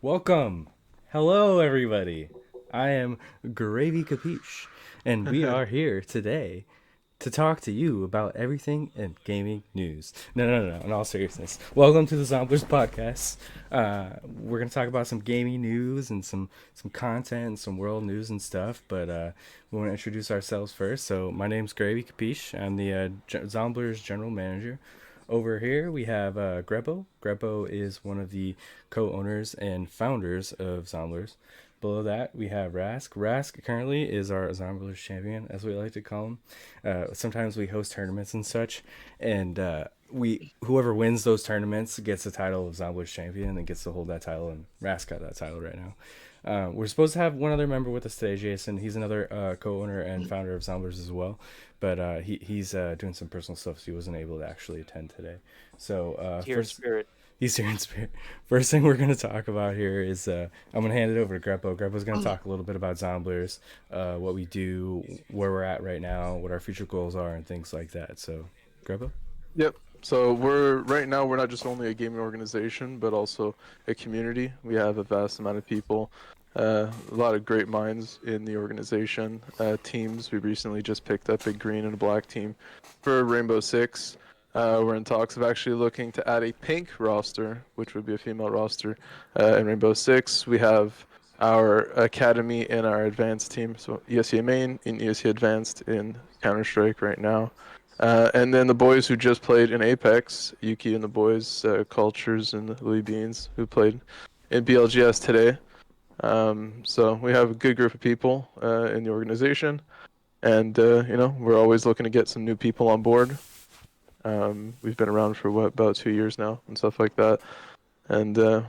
Welcome. Hello, everybody. I am GravyCapeesh, and we are here today to talk to you about everything in gaming news. No. In all seriousness, welcome to the Zomblers Podcast. We're gonna talk about some gaming news and some content and some world news and stuff. But we want to introduce ourselves first. So my name's GravyCapeesh. I'm the Zomblers General Manager. Over here, we have Grepo. Grepo is one of the co-owners and founders of Zomblers. Below that, we have Rask. Rask currently is our Zomblers champion, as we like to call him. Sometimes we host tournaments and such, and we whoever wins those tournaments gets the title of Zomblers champion and gets to hold that title. And Rask got that title right now. We're supposed to have one other member with us today, Jason. He's another co-owner and founder of Zomblers as well, but he's doing some personal stuff, so he wasn't able to actually attend today. So Here in spirit. he's here in spirit. First thing we're going to talk about here is I'm going to hand it over to Grepo. Grepo's going to talk a little bit about Zomblers, what we do, where we're at right now, what our future goals are, and things like that. So, Grepo? Yep. So we're not just only a gaming organization, but also a community. We have a vast amount of people, a lot of great minds in the organization. Teams. We recently just picked up a green and a black team for Rainbow Six. We're in talks of actually looking to add a pink roster, which would be a female roster, in Rainbow Six. We have our academy and our advanced team, so ESEA main and ESEA advanced in Counter-Strike right now. And then the boys who just played in Apex, Yuki and the boys, Cultures and Louis Beans, who played in BLGS today. So we have a good group of people in the organization, and we're always looking to get some new people on board. We've been around for about 2 years now and stuff like that, and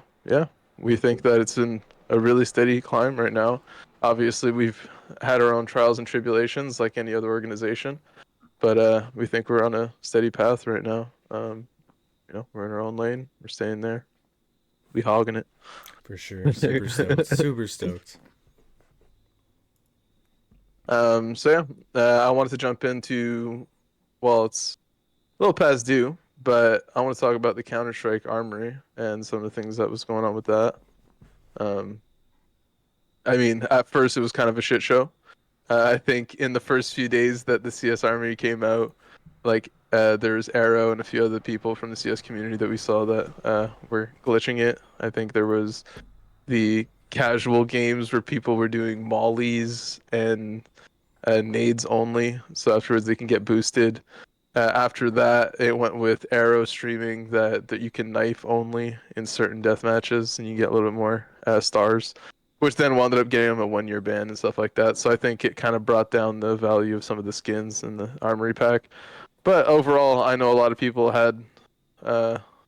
we think that it's in a really steady climb right now. Obviously, we've had our own trials and tribulations like any other organization. But we think we're on a steady path right now. We're in our own lane. We're staying there. We hogging it. For sure. Super stoked. Super stoked. I wanted to jump into, well, it's a little past due, but I want to talk about the Counter-Strike Armory and some of the things that was going on with that. At first it was kind of a shit show. I think in the first few days that the CS Armory came out, there was Arrow and a few other people from the CS community that we saw that were glitching it. I think there was the casual games where people were doing mollies and nades only, so afterwards they can get boosted. After that, it went with Arrow streaming that you can knife only in certain death matches, and you get a little bit more stars, which then wound up getting him a 1-year ban and stuff like that. So I think it kind of brought down the value of some of the skins in the Armory pack. But overall, I know a lot of people had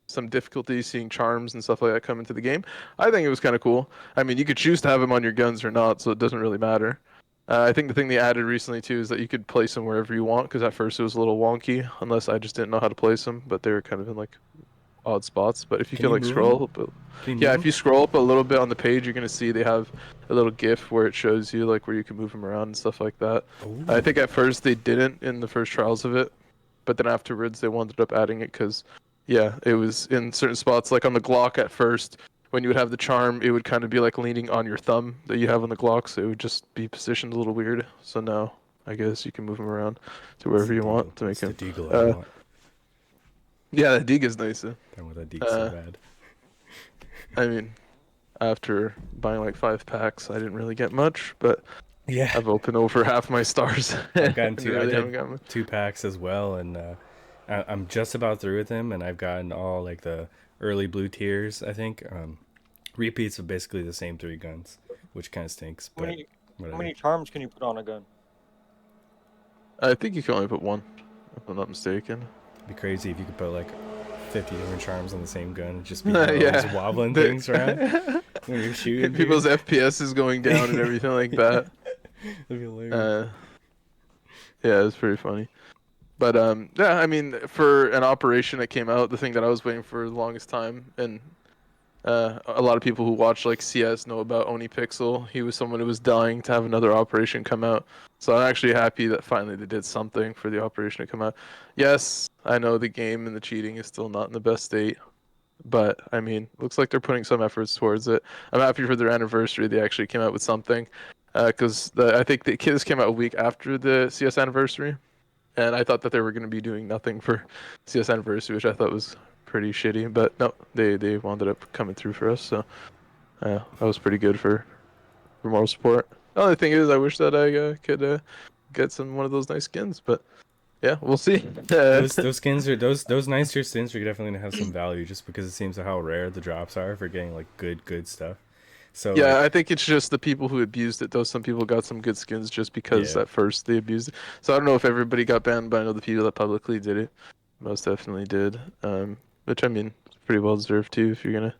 some difficulty seeing charms and stuff like that come into the game. I think it was kind of cool. I mean, you could choose to have them on your guns or not, so it doesn't really matter. I think the thing they added recently too is that you could place them wherever you want, because at first it was a little wonky, unless I just didn't know how to place them, but they were kind of in odd spots. But if you Can could you scroll move up, Can you yeah, move if you scroll up a little bit on the page, you're gonna see they have a little GIF where it shows you where you can move them around and stuff like that. them? I think at first they didn't in the first trials of it, but then afterwards they wound up adding it because, yeah, it was in certain spots, like on the Glock at first. When you would have the charm, it would kind of be leaning on your thumb that you have on the Glock, so it would just be positioned a little weird. So now, I guess you can move them around to wherever you want to make him. The deagle I want. Yeah, the Deagle is nice. I want that deagle so bad. I mean, after buying 5 packs, I didn't really get much, but Yeah. I've opened over half my stars. I've gotten two. Really I haven't did gotten 2 packs as well, and I'm just about through with them, and I've gotten all the early blue tiers. I think repeats of basically the same 3 guns, which kind of stinks. How But many, whatever. how many charms can you put on a gun? I think you can only put 1, if I'm not mistaken. It'd be crazy if you could put 50 different charms on the same gun and just be Yeah. those wobbling things around when you're shooting. People's FPS is going down and everything like that. That'd be hilarious. Yeah, it's pretty funny. But yeah, I mean, for an operation that came out, the thing that I was waiting for the longest time, and a lot of people who watch CS know about Oni Pixel. He was someone who was dying to have another operation come out. So I'm actually happy that finally they did something for the operation to come out. Yes, I know the game and the cheating is still not in the best state. But I mean, looks like they're putting some efforts towards it. I'm happy for their anniversary. They actually came out with something, because I think this came out a week after the CS anniversary, and I thought that they were going to be doing nothing for CS anniversary, which I thought was pretty shitty. But no, they wound up coming through for us. So that was pretty good for moral support. The only thing is, I wish that I could get one of those nice skins, but yeah, we'll see. Those skins are those nicer skins are definitely gonna have some value just because it seems how rare the drops are for getting like good stuff. So Yeah, like I think it's just the people who abused it, though. Some people got some good skins just because yeah. at first they abused it. So I don't know if everybody got banned, but I know the people that publicly did it most definitely did. Which I mean, it's pretty well deserved too if you're gonna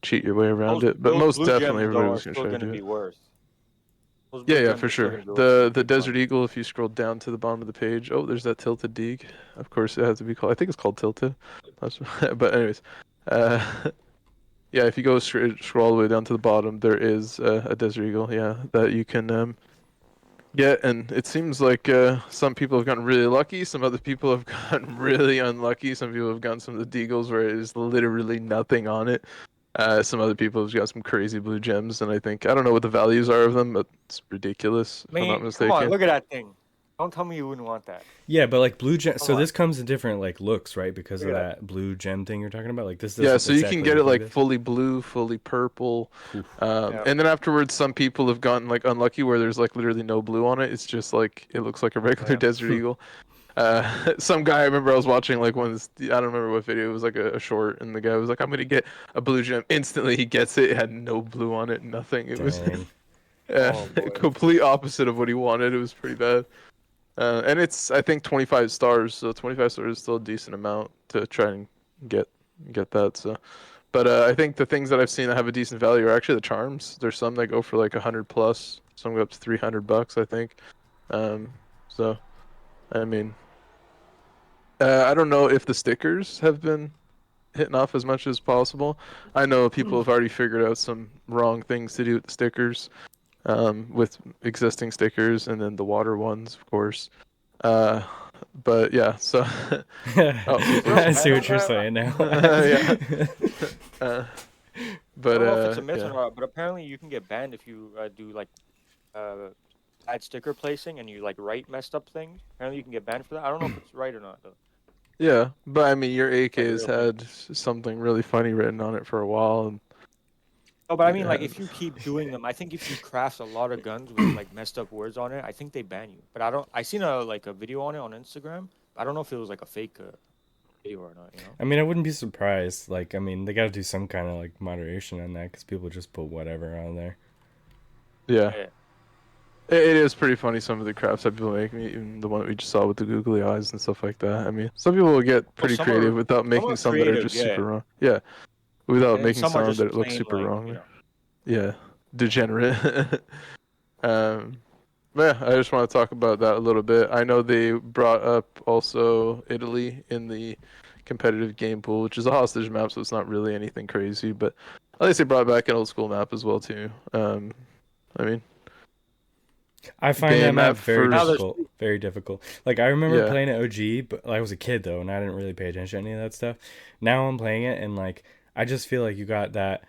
cheat your way around it. But Those most blue definitely gems though everybody are was gonna still try to gonna do be it. worse. Those Yeah, blue yeah, gems for are still sure. gonna be worth a The big Desert money. Eagle, if you scroll down to the bottom of the page, oh, there's that tilted dig. Of course, it has to be called. I think it's called tilted. But anyways, uh, yeah, if you go scroll all the way down to the bottom, there is a Desert Eagle. Yeah, that you can get, and it seems like some people have gotten really lucky. Some other people have gotten really unlucky. Some people have gotten some of the deagles where it is literally nothing on it. Some other people have got some crazy blue gems, and I don't know what the values are of them, but it's ridiculous I if I'm not mean, come on, mistaken. look at that thing. Don't tell me you wouldn't want that. Yeah, but like blue gem. Come So on, this comes in different like looks, right? Because look of at that. that blue gem thing you're talking about. Like this Yeah, doesn't so you can exactly get it look like like this. fully blue, fully purple, Oof. Yeah. and then afterwards, some people have gotten like unlucky where there's like literally no blue on it. It's just like it looks like a regular Yeah. Desert Eagle. Some guy I remember I was watching like I don't remember what video. It was like a short, and the guy was like, "I'm gonna get a blue gem." Instantly, he gets it. It had no blue on it, nothing. It was Dang. Oh boy. complete opposite of what he wanted. It was pretty bad. And it's I think 25 stars, so 25 stars is still a decent amount to try and get get that. So, but I think the things that I've seen that have a decent value are actually the charms. There's some that go for like 100 plus. Some go up to $300, I think. So I mean. I don't know if the stickers have been hitting off as much as possible. I know people have already figured out some wrong things to do with the stickers, with existing stickers and then the water ones, of course. Uh, but yeah, so oh, Is there a I people's see ban on what you're that? saying now. yeah. Uh, I but don't know if it's a myth or yeah, not, but apparently you can get banned if you do like bad sticker placing and you like write messed up things. Apparently you can get banned for that. I don't know if it's right or not though. yeah. But I mean, your AK Like a has real thing. had something really funny written on it for a while, and Oh, but I mean, like, yeah, if you keep doing them, I think if you craft a lot of guns with like messed up words on it, I think they ban you. But I don't. I seen a video on it on Instagram. I don't know if it was like a fake video or not. You know? I mean, I wouldn't be surprised. Like, I mean, they got to do some kind of like moderation on that because people just put whatever on there. yeah. Yeah. It is pretty funny some of the crafts that people make, even the one that we just saw with the googly eyes and stuff like that. I mean, some people will get Well, pretty creative without some making are some that are creative, just yeah, super wrong. Yeah, without and then making some are some just that look plain super like wrong. Yeah, degenerate. um, but yeah, I just want to talk about that a little bit. I know they brought up also Italy in the competitive game pool, which is a hostage map, so it's not really anything crazy. But at least they brought back an old school map as well too. I mean, I find that game map at very now there's first. difficult. Very difficult. Like I remember Yeah. playing it OG, but I was a kid though, and I didn't really pay attention to any of that stuff. Now I'm playing it, and like I just feel like you got that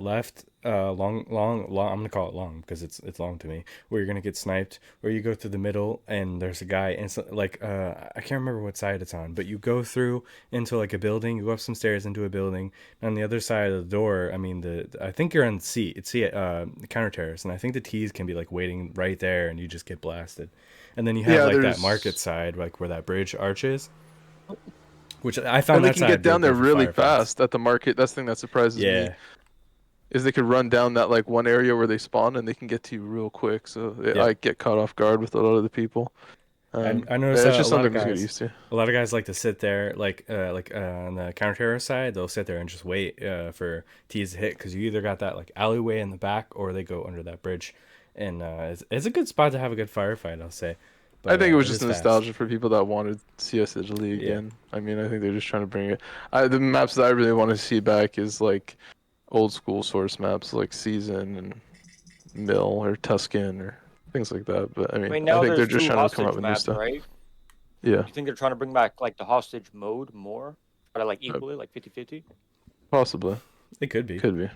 left long. I'm gonna call it long because it's long to me. Where you're gonna get sniped, where you go through the middle, and there's a guy, and so, like I can't remember what side it's on, but you go through into like a building, you go up some stairs into a building, and on the other side of the door, I mean I think you're on C, it's C counter terrace, and I think the T's can be like waiting right there, and you just get blasted, and then you have Yeah, like that market there's side, like where that bridge arch is, which I found and they that can get side real down there good for really firefights. fast at the market. That's the thing that surprises me Yeah, is they could run down that like one area where they spawn and they can get to you real quick. So yep. I get caught off guard with a lot of the people. I noticed Yeah, it's a just lot of something to get guys, used to. a lot of guys like to sit there, on the counter terrorist side, they'll sit there and just wait for T's to hit because you either got that like alleyway in the back or they go under that bridge, and it's a good spot to have a good firefight, I'll say. I But think it was it just is fast. nostalgia for people that wanted CS Italy Yeah, again. I mean, I think they're just trying to bring it. The maps that I really want to see back is like old school source maps like Season and Mill or Tuscan or things like that. But I I mean, mean, I now think they're there's just two trying to come out hostage with new maps, stuff. right? Yeah. You think they're trying to bring back like the hostage mode more? Try to like Uh, equal it, like 50-50? Possibly. It could be. Could be.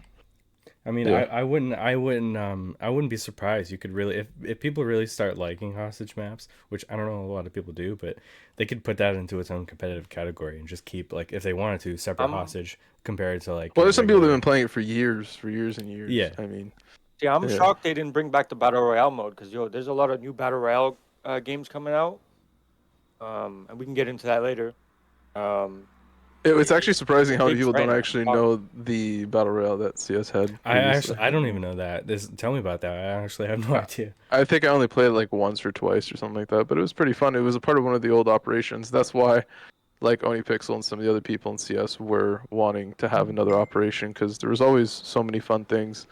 I mean, Yeah. I wouldn't be surprised. You could really, if people really start liking hostage maps, which I don't know a lot of people do, but they could put that into its own competitive category and just keep like if they wanted to separate I'm hostage compared to like Well, a there's some people that have regular. been playing it for years and years. Yeah, I mean, Yeah, I'm yeah. shocked they didn't bring back the battle royale mode because there's a lot of new battle royale games coming out. And we can get into that later. Um, It's actually surprising how many big people don't trend. I'm actually shocked. know the battle royale that CS had previously. I don't even know that. Tell me about that. I actually have no I idea. I think I only played it like once or twice or something like that, but it was pretty fun. It was a part of one of the old operations. That's why, like OniPixel and some of the other people in CS were wanting to have another operation because there was always so many fun things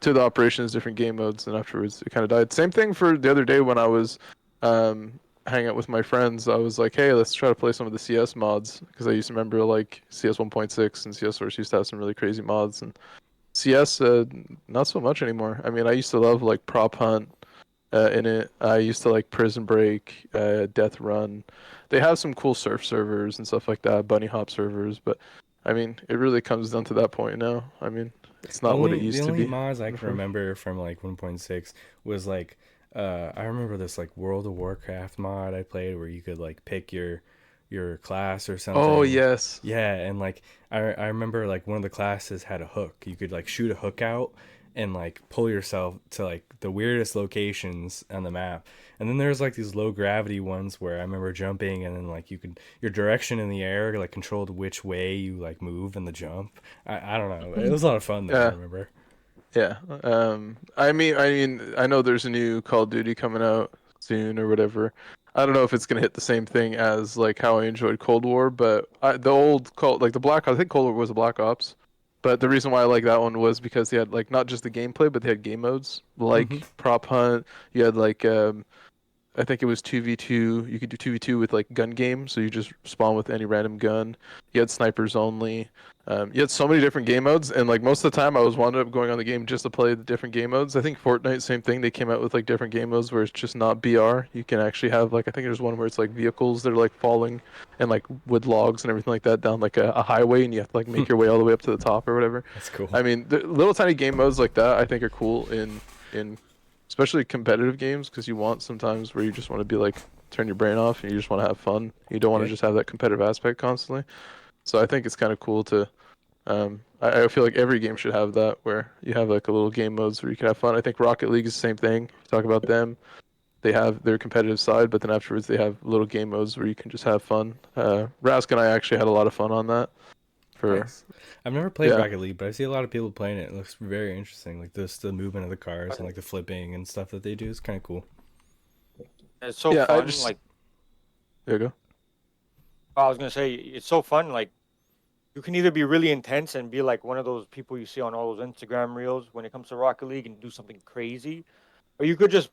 to the operations, different game modes, and afterwards it kind of died. Same thing for the other day when I was hanging out with my friends. I was like, hey, let's try to play some of the CS mods because I used to remember like CS 1.6 and CS Source used to have some really crazy mods, and CS not so much anymore. I mean, I used to love like Prop Hunt in it. I used to like Prison Break, Death Run. They have some cool surf servers and stuff like that, bunny hop servers, but I mean, it really comes down to that point now. I mean, it's not what it The used to only be mods I can before. remember from like 1.6 was like I remember this like World of Warcraft mod I played where you could like pick your class or Oh something. yes. Yeah, and like I remember like one of the classes had a hook. You could like shoot a hook out and like pull yourself to like the weirdest locations on the map. And then there's like these low gravity ones where I remember jumping and then like you could your direction in the air like controlled which way you like move in the jump. I don't know. It was a lot of fun though, I Yeah. remember. Yeah. I know there's a new Call of Duty coming out soon or whatever. I don't know if it's gonna hit the same thing as like how I enjoyed Cold War, but the old Cold, like the Black, I think Cold War was a Black Ops. But the reason why I like that one was because they had like not just the gameplay, but they had game modes Hmm. like Prop Hunt. You had like I think it was 2v2. You could do 2v2 with like gun game, so you just spawn with any random gun. You had snipers only. You had so many different game modes, and like most of the time, I was wound up going on the game just to play the different game modes. I think Fortnite, same thing. They came out with like different game modes where it's just not BR. You can actually have like I think there's one where it's like vehicles that are like falling and like wood logs and everything like that down like a highway, and you have to like make your way all the way up to the top or whatever. That's cool. I mean, the little tiny game modes like that I think are cool in especially competitive games because you want sometimes where you just want to be like turn your brain off and you just want to have fun. You don't want to Yeah. just have that competitive aspect constantly. So I think it's kind of cool to. I feel like every game should have that where you have like a little game modes where you can have fun. I think Rocket League is the same thing. Talk about them. They have their competitive side, but then afterwards they have little game modes where you can just have fun. Rask and I actually had a lot of fun on that. For Nice. I've never played yeah, Rocket League, but I see a lot of people playing it. It looks very interesting. Like this, the movement of the cars and like the flipping and stuff that they do is kind of cool. It's so yeah. I fun. just Like there you go. I was gonna say, it's so fun. Like you can either be really intense and be like one of those people you see on all those Instagram reels when it comes to Rocket League and do something crazy, or you could just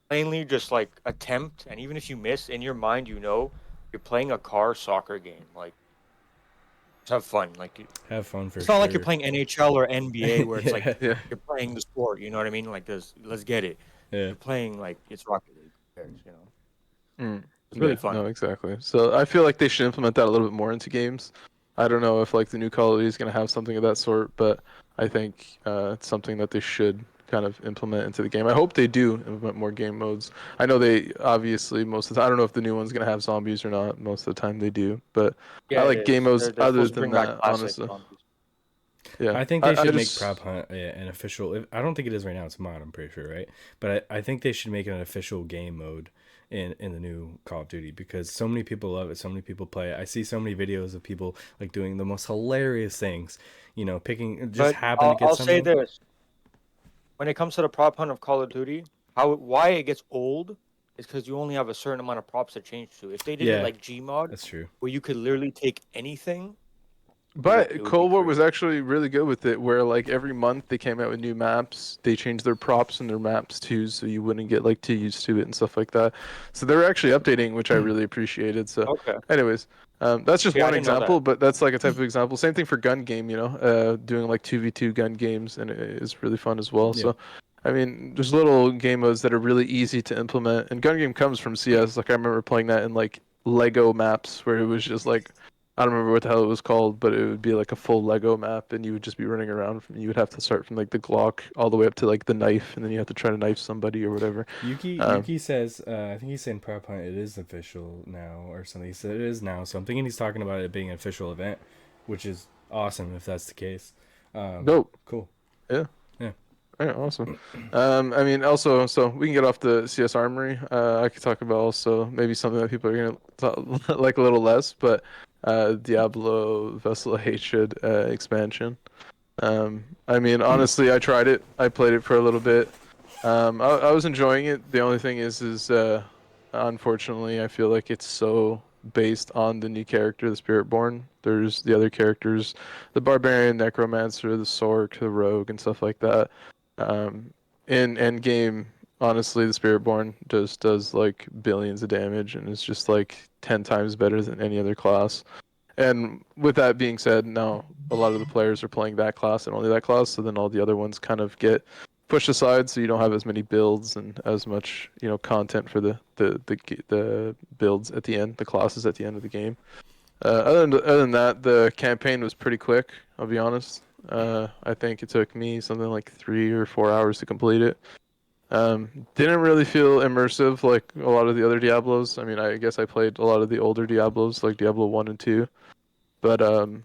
plainly just like attempt, and even if you miss, in your mind you know you're playing a car soccer game. Like just have fun. Like Have fun for it's not like you're sure. playing NHL or NBA where it's like Yeah, Yeah. you're playing the sport. You know what I mean? Like this, let's get it. yeah. You're playing like it's Rocket League. You know, Mm. it's really Yeah, fun. no, exactly. So I feel like they should implement that a little bit more into games. I don't know if like the new Call of Duty is going to have something of that sort, but I think it's something that they should kind of implement into the game. I hope they do implement more game modes. I know they obviously most of the time, I don't know if the new one's going to have zombies or not. Most of the time they do, but I Yeah, it like game is. modes They're other supposed to than bring back that, classic honestly. zombies. Yeah, I think they I should make Prop just Hunt an official. I don't think it is right now. It's a mod, I'm pretty sure, right? But I think they should make it an official game mode in the new Call of Duty because so many people love it. So many people play it. I see so many videos of people like doing the most hilarious things. You know, picking just But happen to I'll get say someone. this: when it comes to the prop hunt of Call of Duty, why it gets old is because you only have a certain amount of props to change to. If they did it Yeah, like Gmod, that's true. where you could literally take anything, it But would be Cold War was crazy. actually really good with it, where like every month they came out with new maps. They changed their props and their maps too, so you wouldn't get like too used to it and stuff like that. So they were actually updating, which I really appreciated. So, Okay. anyways, that's just Yeah, I one didn't know that. example, but that's like a type of example. Same thing for gun game, doing like 2v2 gun games, and it is really fun as well. Yeah, So, I mean, there's little game modes that are really easy to implement, and gun game comes from CS. Like I remember playing that in like Lego maps, where it was just like I don't remember what the hell it was called, but it would be like a full Lego map, and you would just be running around. You would have to start from like the Glock all the way up to like the knife, and then you have to try to knife somebody or whatever. Yuki says, I think he's saying Prop Hunt, it is official now or something. He said it is now, so I'm thinking he's talking about it being an official event, which is awesome if that's the case. Dope. Cool. Yeah. Yeah. All right, awesome. I mean, also, so we can get off the CS Armory. I could talk about also maybe something that people are gonna like a little less, but Diablo Vessel of Hatred expansion. I mean, honestly, I tried it. I played it for a little bit. I was enjoying it. The only thing is unfortunately, I feel like it's so based on the new character, the Spiritborn. There's the other characters, the Barbarian, Necromancer, the Sork, the Rogue, and stuff like that. In Endgame, honestly, the Spiritborn does like billions of damage, and it's just like 10 times better than any other class. And with that being said, now a lot of the players are playing that class and only that class, so then all the other ones kind of get pushed aside, so you don't have as many builds and as much, content for the builds at the end, the classes at the end of the game. Other than that, the campaign was pretty quick. I'll be honest. I think it took me something like 3 or 4 hours to complete it. Didn't really feel immersive like a lot of the other Diablos. I mean, I guess I played a lot of the older Diablos, like Diablo 1 and 2. But I don't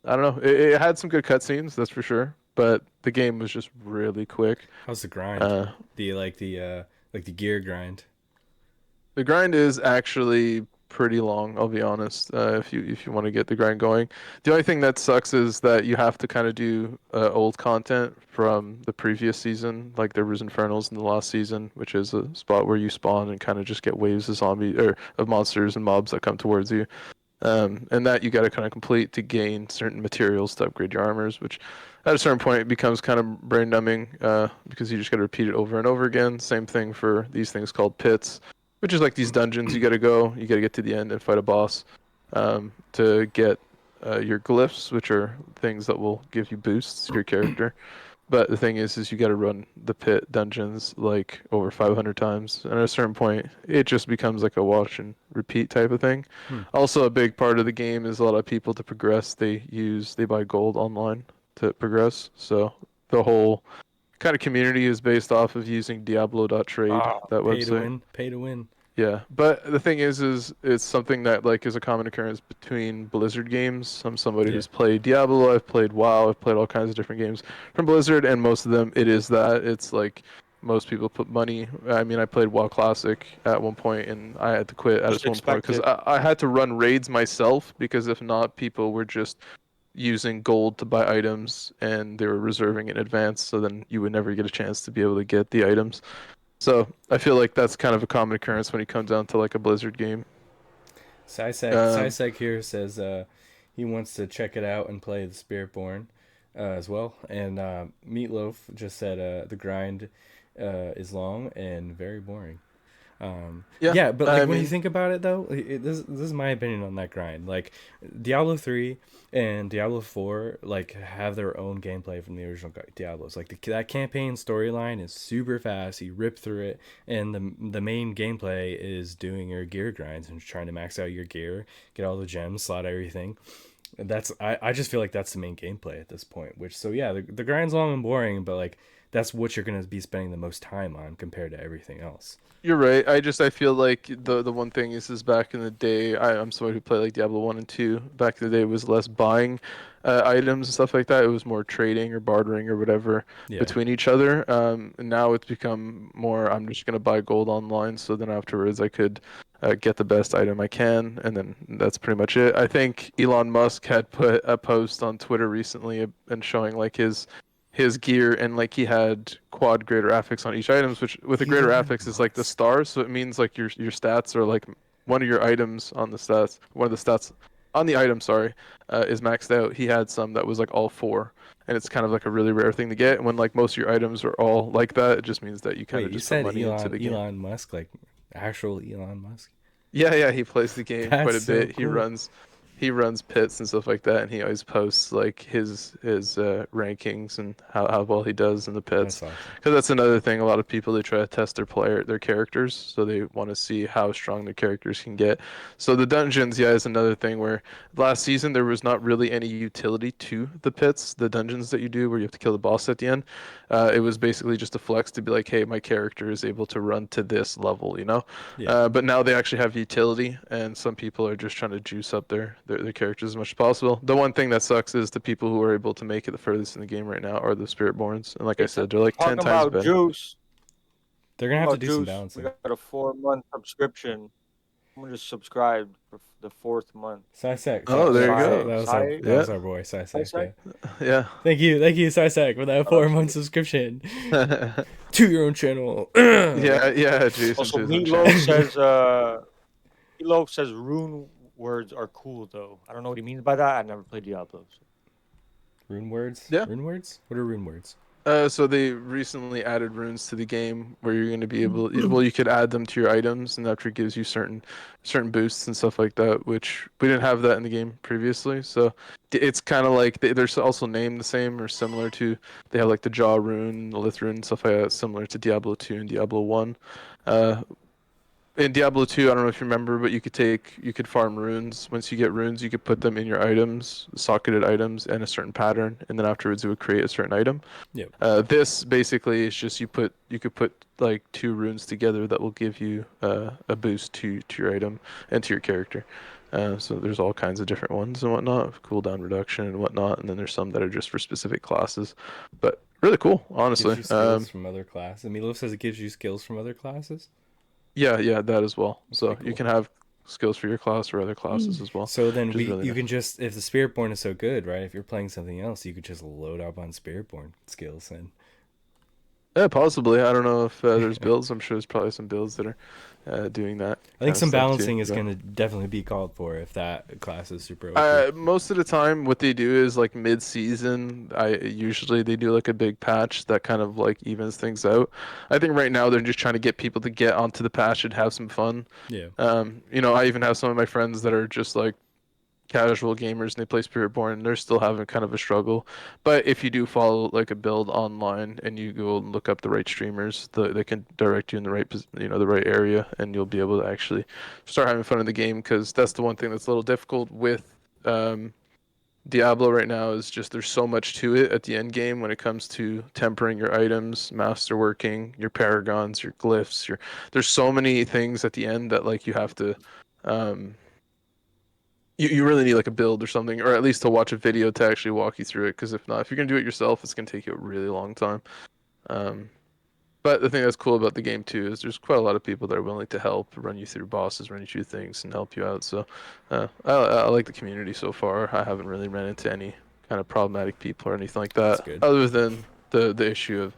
know. It had some good cutscenes, that's for sure. But the game was just really quick. How's the grind? The gear grind? The grind is actually pretty long, I'll be honest. If you want to get the grind going, the only thing that sucks is that you have to kind of do old content from the previous season. Like there was Infernals in the last season, which is a spot where you spawn and kind of just get waves of zombies or of monsters and mobs that come towards you. And that you got to kind of complete to gain certain materials to upgrade your armors, which at a certain point it becomes kind of brain numbing because you just got to repeat it over and over again. Same thing for these things called pits, which is like these dungeons you got to get to the end and fight a boss to get your glyphs, which are things that will give you boosts to your character. But the thing is you got to run the pit dungeons like over 500 times, and at a certain point, it just becomes like a watch and repeat type of thing. Also, a big part of the game is a lot of people to progress. They buy gold online to progress. So the whole kind of community is based off of using Diablo.trade, that website. Pay to win. Yeah, but the thing is it's something that like is a common occurrence between Blizzard games. I'm somebody who's played Diablo, I've played WoW, I've played all kinds of different games from Blizzard, and most of them it is that. It's like most people put money. I mean, I played WoW Classic at one point, and I had to quit at one point because I had to run raids myself because if not, people were just using gold to buy items and they were reserving in advance, so then you would never get a chance to be able to get the items. So I feel like that's kind of a common occurrence when it comes down to like a Blizzard game. Sisek here says he wants to check it out and play the Spiritborn as well. And Meatloaf just said the grind is long and very boring. But like, when you think about it though, this is my opinion on that grind. Like Diablo 3 and Diablo 4 like have their own gameplay from the original Diablos. Like that campaign storyline is super fast. You rip through it, and the main gameplay is doing your gear grinds and trying to max out your gear, get all the gems, slot everything. I just feel like that's the main gameplay at this point. Which the grind's long and boring, but like that's what you're gonna be spending the most time on compared to everything else. You're right. I feel like the one thing is back in the day, I'm somebody who played like Diablo 1 and 2. Back in the day, it was less buying items and stuff like that. It was more trading or bartering or whatever between each other. And now it's become more, I'm just going to buy gold online, so then afterwards I could get the best item I can, and then that's pretty much it. I think Elon Musk had put a post on Twitter recently and showing like his gear, and like he had quad greater affix on each items, which with a greater affix is like the star, so it means like your stats are like one of your items on the stats, one of the stats on the item, is maxed out. He had some that was like all four, and it's kind of like a really rare thing to get. And when like most of your items are all like that, it just means that you kind of just put money into the game. Elon Musk, like actual Elon Musk. Yeah, he plays the game quite a bit. So cool. he runs pits and stuff like that, and he always posts like his rankings and how well he does in the pits. That's awesome. Because that's another thing. A lot of people, they try to test their characters, so they want to see how strong their characters can get. So the dungeons, yeah, is another thing where last season there was not really any utility to the pits, the dungeons that you do where you have to kill the boss at the end. It was basically just a flex to be like, hey, my character is able to run to this level, you know. Yeah. But now they actually have utility, and some people are just trying to juice up their characters as much as possible. The one thing that sucks is the people who are able to make it the furthest in the game right now are the Spiritborns, and like I said, they're like 10 Talking times about better. juice. They're gonna have to do some We balancing. got a 4-month subscription. I'm gonna just subscribe for the 4th month. Sisek. Oh, there you go. That was our boy Sisek. Sisek? Yeah. Thank you, Sisek, for that 4-month subscription yeah, to your own channel. Jason. Also, to his own Meatloaf channel. says rune words are cool though. I don't know what he means by that. I never played Diablo. So. Rune words? Yeah. Rune words? What are rune words? So they recently added runes to the game where you're going to be able, well, you could add them to your items, and after it gives you certain boosts and stuff like that, which we didn't have that in the game previously. So it's kind of like they're also named the same or similar to. They have like the Jaw rune, the Lith rune, and stuff like that, similar to Diablo 2 and Diablo 1. In Diablo 2, I don't know if you remember, but you could farm runes. Once you get runes, you could put them in your items, socketed items, in a certain pattern, and then afterwards it would create a certain item. Yep. This basically is just you could put like 2 runes together that will give you a boost to your item and to your character. So there's all kinds of different ones and whatnot, cooldown reduction and whatnot, and then there's some that are just for specific classes. But really cool, honestly. Gives you skills from other classes. Meatloaf says it gives you skills from other classes. Yeah, that as well. That's So pretty cool. you can have skills for your class or other classes as well. So then really you nice. can just, if the Spiritborn is so good, right? If you're playing something else, you could just load up on Spiritborn skills and. Yeah, possibly. I don't know if there's builds. I'm sure there's probably some builds that are doing that. I think kinda some stuff too, balancing is but- going to definitely be called for if that class is super OP. Most of the time, what they do is like mid-season. Usually they do like a big patch that kind of like evens things out. I think right now they're just trying to get people to get onto the patch and have some fun. Yeah. I even have some of my friends that are just like casual gamers and they play Spiritborn and they're still having kind of a struggle. But if you do follow like a build online and you go and look up the right streamers, they can direct you in the right the right area, and you'll be able to actually start having fun in the game. Because that's the one thing that's a little difficult with Diablo right now, is just there's so much to it at the end game when it comes to tempering your items, masterworking, your paragons, your glyphs, there's so many things at the end that like you have to you really need like a build or something, or at least to watch a video to actually walk you through it. Because if not, if you're gonna do it yourself, it's gonna take you a really long time. But the thing that's cool about the game too is there's quite a lot of people that are willing to help run you through bosses, run you through things, and help you out. So I like the community so far. I haven't really ran into any kind of problematic people or anything like that, That's good. other than the issue of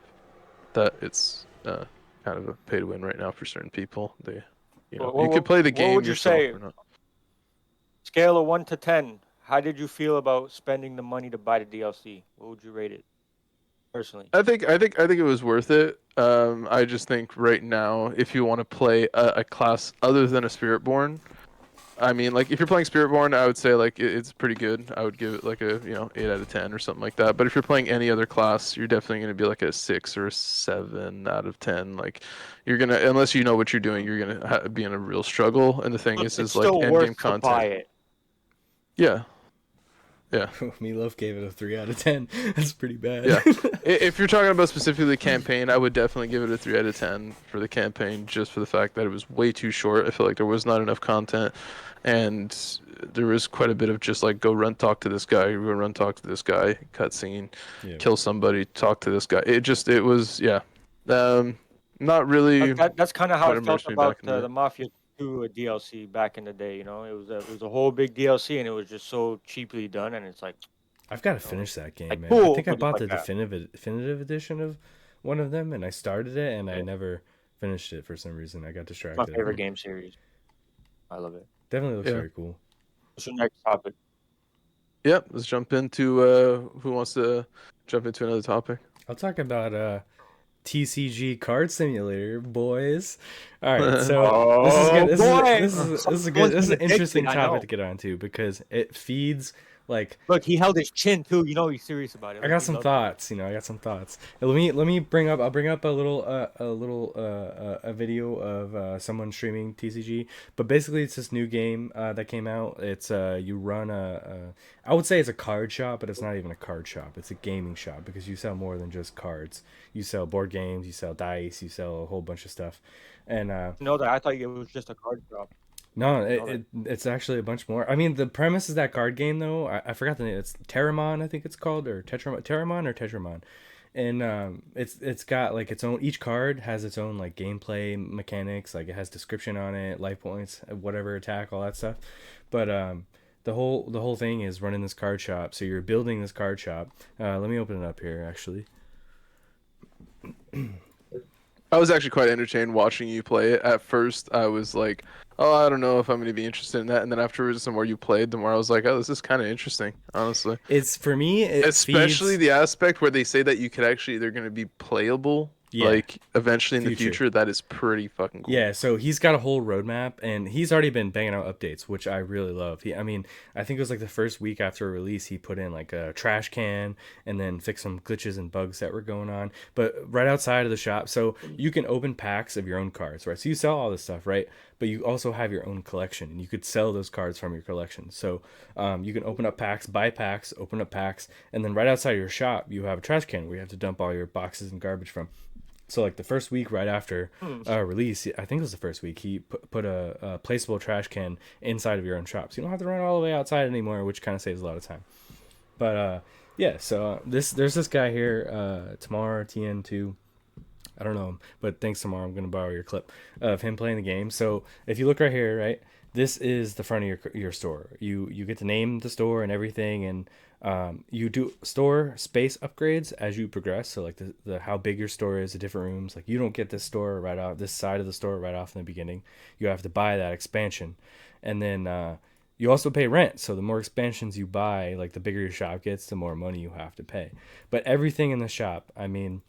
that it's kind of a pay to win right now for certain people. You could play the game What would you yourself say? or not. Scale of 1 to 10. How did you feel about spending the money to buy the DLC? What would you rate it? Personally, I think it was worth it. I just think right now, if you want to play a class other than a Spiritborn, I mean, like if you're playing Spiritborn, I would say like it's pretty good. I would give it like a 8 out of 10 or something like that. But if you're playing any other class, you're definitely going to be like a 6 or a 7 out of 10. Like you're gonna, unless you know what you're doing, you're gonna be in a real struggle. And the thing it's is like still end worth game to content. buy it. Yeah. Meatloaf gave it a 3 out of 10. That's pretty bad. Yeah. If you're talking about specifically campaign, I would definitely give it a 3 out of 10 for the campaign, just for the fact that it was way too short. I feel like there was not enough content, and there was quite a bit of just like go run talk to this guy, cutscene, Yeah. kill somebody, talk to this guy. It was not really. That's kind of how what I felt immersed me about back in the day. the Mafia 2 DLC back in the day. It was a whole big DLC, and it was just so cheaply done. And it's like, I've got to finish that game, like, man. cool, I think I but bought like the that. definitive edition of one of them, and I started it, and I Yeah. never finished it for some reason. I got It's my distracted. favorite game series. I love it. Definitely looks Yeah. very cool. What's your next topic? Yep. Let's jump into who wants to jump into another topic. I'll talk about TCG Card Simulator, boys. All right, so this is Oh good. boy! This is a good. Someone's This is been an interesting addicted, I topic know. to get onto because it feeds like Look, he held his chin too. You know he's serious about it. I Like got he some loves it. thoughts. I got some thoughts. Let me bring up. I'll bring up a video of someone streaming TCG. But basically, it's this new game that came out. It's you run I would say it's a card shop, but it's not even a card shop. It's a gaming shop because you sell more than just cards. You sell board games. You sell dice. You sell a whole bunch of stuff. And You know that I thought it was just a card shop. no, You know that. it's actually a bunch more. I mean, the premise is that card game though. I forgot the name. It's Terramon, I think it's called, or Tetramon, and it's got like its own. Each card has its own like gameplay mechanics. Like it has description on it, life points, whatever attack, all that stuff. But the whole thing is running this card shop. So you're building this card shop. Let me open it up here actually. I was actually quite entertained watching you play it. At first, I was like, "Oh, I don't know if I'm going to be interested in that." And then afterwards, the more you played, the more I was like, "Oh, this is kind of interesting." Honestly, It's for me. especially the aspect where they say that you could actually they're going to be playable, Yeah. like eventually in the Future. future. That is pretty fucking cool. Yeah, so he's got a whole roadmap, and he's already been banging out updates, which I really love. I mean, I think it was like the first week after release, he put in like a trash can, and then fixed some glitches and bugs that were going on. But right outside of the shop, so you can open packs of your own cards, right? So you sell all this stuff, right? But you also have your own collection, and you could sell those cards from your collection. So you can open up packs, buy packs, open up packs, and then right outside your shop, you have a trash can where you have to dump all your boxes and garbage from. So like the first week right after release, I think it was the first week, he put a placeable trash can inside of your own shop, so you don't have to run all the way outside anymore, which kind of saves a lot of time. But yeah, so there's this guy here, Tamar TN2. I don't know him, but thanks Tamar. I'm gonna borrow your clip of him playing the game. So if you look right here, right, this is the front of your store. You get to name the store and everything, and you do store space upgrades as you progress. So like the how big your store is, the different rooms. Like you don't get this store right off this side of the store right off in the beginning. You have to buy that expansion, and then you also pay rent. So the more expansions you buy, like the bigger your shop gets, the more money you have to pay. But everything in the shop, I mean,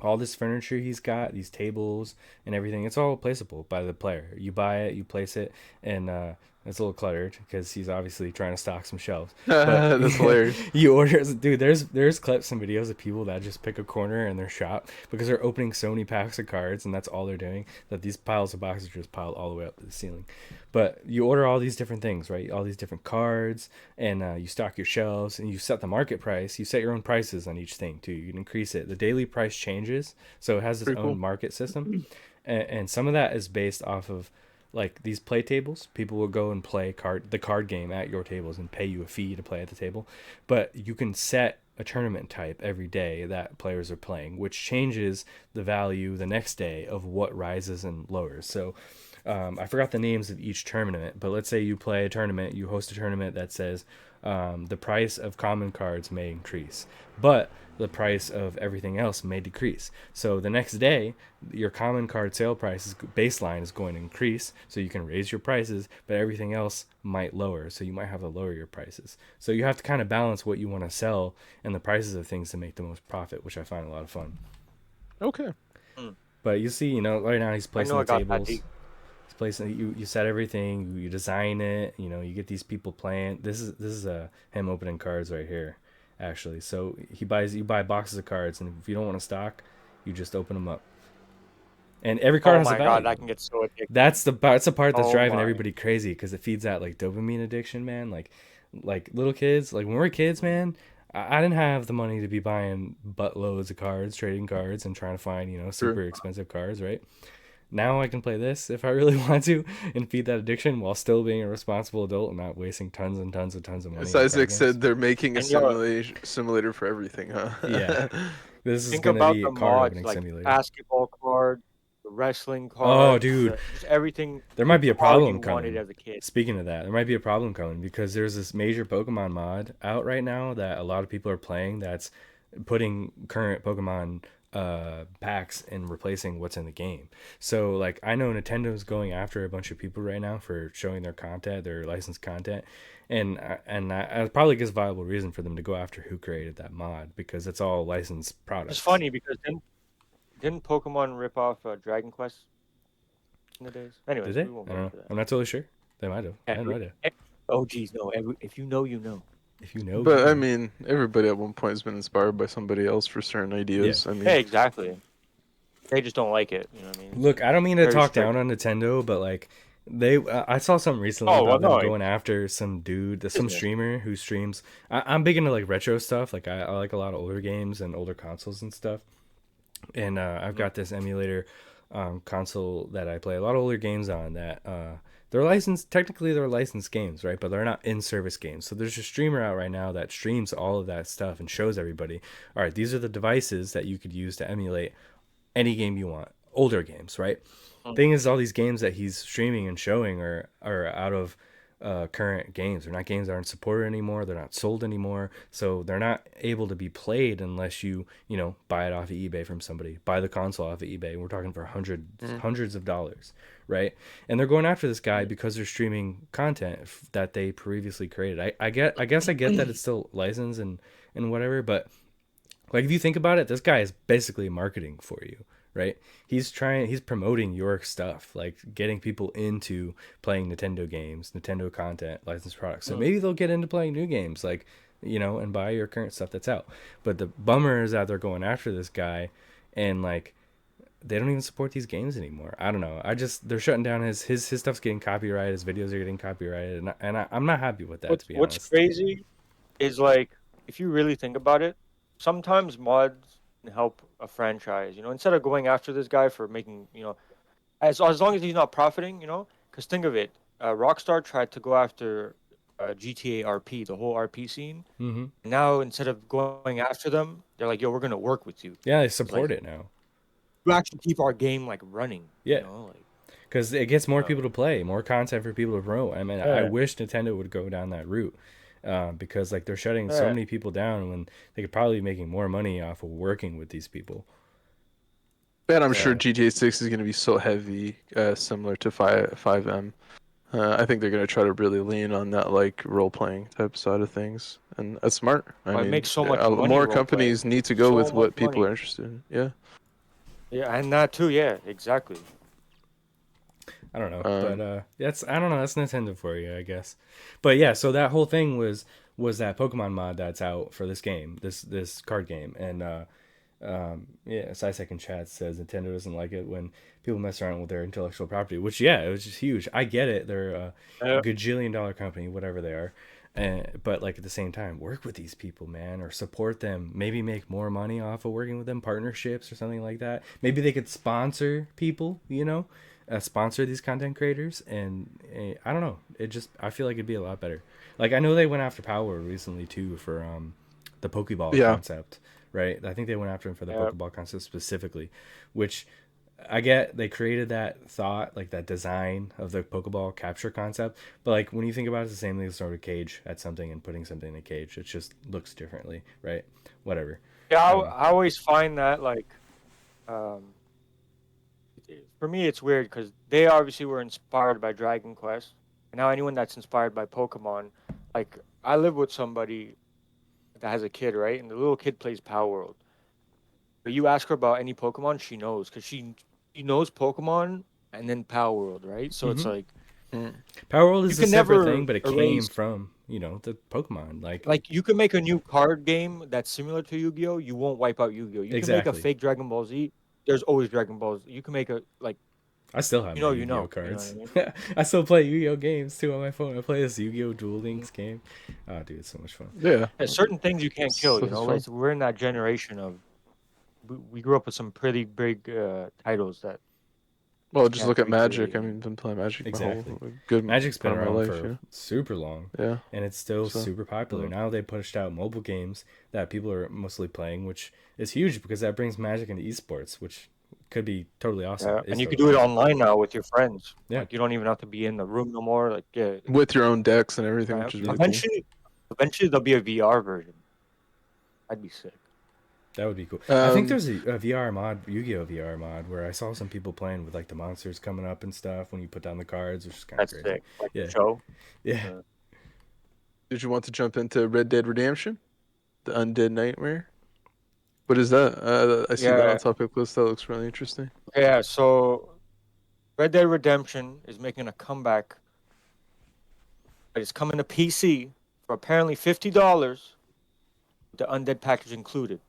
all this furniture he's got, these tables and everything, it's all placeable by the player. You buy it, you place it, and it's a little cluttered because he's obviously trying to stock some shelves. But That's hilarious. you order, dude. There's clips and videos of people that just pick a corner in their shop because they're opening so many packs of cards, and that's all they're doing. That these piles of boxes are just piled all the way up to the ceiling. But you order all these different things, right? All these different cards, and you stock your shelves, and you set the market price. You set your own prices on each thing too. You can increase it. The daily price changes, so it has its Pretty own cool. market system, and some of that is based off of like these play tables. People will go and play the card game at your tables and pay you a fee to play at the table, but you can set a tournament type every day that players are playing, which changes the value the next day of what rises and lowers. So I forgot the names of each tournament, but let's say you play a tournament, you host a tournament that says the price of common cards may increase, but the price of everything else may decrease. So the next day, your common card sale price baseline is going to increase, so you can raise your prices, but everything else might lower, so you might have to lower your prices. So you have to kind of balance what you want to sell and the prices of things to make the most profit, which I find a lot of fun. Okay. But you see, right now he's I placing know I the got that tables. deep. He's placing you set everything, you design it, you get these people playing. This is him opening cards right here, actually. So you buy boxes of cards, and if you don't want to stock, you just open them up. And every card Oh has a my value. god, I can get so addicted. That's the part that's Oh driving my. everybody crazy because it feeds that like dopamine addiction, man. Like little kids, like when we were kids, man, I didn't have the money to be buying buttloads of cards, trading cards, and trying to find super expensive cards, right? Now I can play this if I really want to and feed that addiction while still being a responsible adult and not wasting tons and tons and tons of money. As on card Isaac games. said, they're making a And yo, simulator for everything, huh? Yeah. This is think gonna about be the a card mods opening like simulator. basketball cards, the wrestling Oh, cards, dude. just everything. There might be a all problem you wanted coming. as a kid. Speaking of that, there might be a problem coming because there's this major Pokemon mod out right now that a lot of people are playing that's putting current Pokemon packs and replacing what's in the game. So like I know Nintendo's going after a bunch of people right now for showing their content, their licensed content, and I probably gives viable reason for them to go after who created that mod because it's all licensed products. It's funny because Didn't Pokemon rip off Dragon Quest in the days? Did Anyways, they? we won't I go don't know. into that. I'm not totally sure. They might have. I have no idea. Oh, geez, no. If you know, you know. If you know, But you I know. mean, everybody at one point has been inspired by somebody else for certain ideas. I Yeah, mean, exactly. They just don't like it. You know what I mean? Look, I don't mean to Very talk strict. down on Nintendo, but like I saw something recently Oh, well, about them no, going after some dude, some business. streamer who streams. I'm big into like retro stuff. Like I like a lot of older games and older consoles and stuff. And I've got this emulator console that I play a lot of older games on that they're licensed. Technically, they're licensed games, right? But they're not in-service games. So there's a streamer out right now that streams all of that stuff and shows everybody, all right, these are the devices that you could use to emulate any game you want. Older games, right? Thing is, all these games that he's streaming and showing are out of current games. They're not games that aren't supported anymore. They're not sold anymore. So they're not able to be played unless you buy it off of eBay from somebody, buy the console off of eBay. We're talking for hundreds of dollars, right? And they're going after this guy because they're streaming content that they previously created. I guess I get that it's still licensed and whatever, but like if you think about it, this guy is basically marketing for you, right? He's promoting your stuff, like getting people into playing Nintendo games, Nintendo content, licensed products. So maybe they'll get into playing new games, like and buy your current stuff that's out. But the bummer is that they're going after this guy, and like they don't even support these games anymore. I don't know. They're shutting down his stuff's getting copyrighted. His videos are getting copyrighted, I'm not happy with that, to be What's honest. crazy is like if you really think about it, sometimes mods can help a franchise. Instead of going after this guy for making, as long as he's not profiting, because think of it, Rockstar tried to go after GTA RP, the whole RP scene. Mm-hmm. Now instead of going after them, they're like, "Yo, we're gonna work with you. Yeah, they It's like support it now. you actually keep our game like running." Yeah. Like Because it gets more people to play, more content for people to promote. I mean, I yeah, wish Nintendo would go down that route, because like they're shutting so yeah. many people down when they could probably be making more money off of working with these people. and I'm sure Yeah. GTA 6 is going to be so heavy, similar to 5M. I think they're going to try to really lean on that like role playing type side of things, and that's smart. I Well, it mean, makes so much money more role playing. companies need to go So with much what people money. are interested in. Yeah. Yeah, and that too. Yeah, exactly. I don't know, Um, but I don't know. That's Nintendo for you, I guess. But yeah, so that whole thing was that Pokemon mod that's out for this game, this card game, and yeah, Sisek in chat says Nintendo doesn't like it when people mess around with their intellectual property, which yeah, it was just huge. I get it. They're a Yeah. gajillion-dollar company, whatever they are. But like at the same time, work with these people, man, or support them. Maybe make more money off of working with them, partnerships or something like that. Maybe they could sponsor people, sponsor these content creators. And I don't know. I feel like it'd be a lot better. Like I know they went after Power recently too for the Pokeball yeah. concept, right? I think they went after him for the Yeah. Pokeball concept specifically, which I get they created that thought, like that design of the Pokeball capture concept. But like when you think about it, it's the same thing as sort of cage at something and putting something in a cage. It just looks differently, right? Whatever. Yeah, I, Um, I always find that like, um, for me it's weird because they obviously were inspired by Dragon Quest, and now anyone that's inspired by Pokemon, like I live with somebody that has a kid, right, and the little kid plays Power World. But you ask her about any Pokemon, she knows because she knows Pokemon and then Power World, right? So it's mhm. like Power World you is a can separate never thing, but it came erase. from the Pokemon. Like you can make a new card game that's similar to Yu-Gi-Oh. You won't wipe out Yu-Gi-Oh. You can make a Exactly. fake Dragon Ball Z. There's always Dragon Balls. You can make a like I still have my you Yu-Gi-Oh know. You know what I cards. mean? I still play Yu-Gi-Oh games too on my phone. I play this Yu-Gi-Oh Duel Links game. Oh, dude, it's so much fun. Yeah. There's certain things you can't kill. Stuff is fun. Like we're in that generation of we grew up with some pretty big titles that Well, just can't look at Magic. recreate. I mean, I've been playing Magic my Exactly. whole good Magic's been part of my around life. for Yeah. super long, Yeah. and it's still So, super popular. yeah. Now they pushed out mobile games that people are mostly playing, which is huge because that brings Magic into esports, which could be totally awesome. Yeah, Is and you can totally do it awesome. online now with your friends. Yeah. Like you don't even have to be in the room no more. Like yeah, With your own decks and everything, which is really cool. eventually there'll be a VR version. I'd be sick. That would be cool. I think Um, there's a VR mod, Yu-Gi-Oh VR mod, where I saw some people playing with like the monsters coming up and stuff when you put down the cards, which is kind of That's crazy. sick. Like Yeah. the show. Yeah. Uh, Did you want to jump into Red Dead Redemption, the Undead Nightmare? What is that? I see that on Yeah, topic list. That looks really interesting. yeah. So Red Dead Redemption is making a comeback, but it's coming to PC for apparently $50, with the undead package included.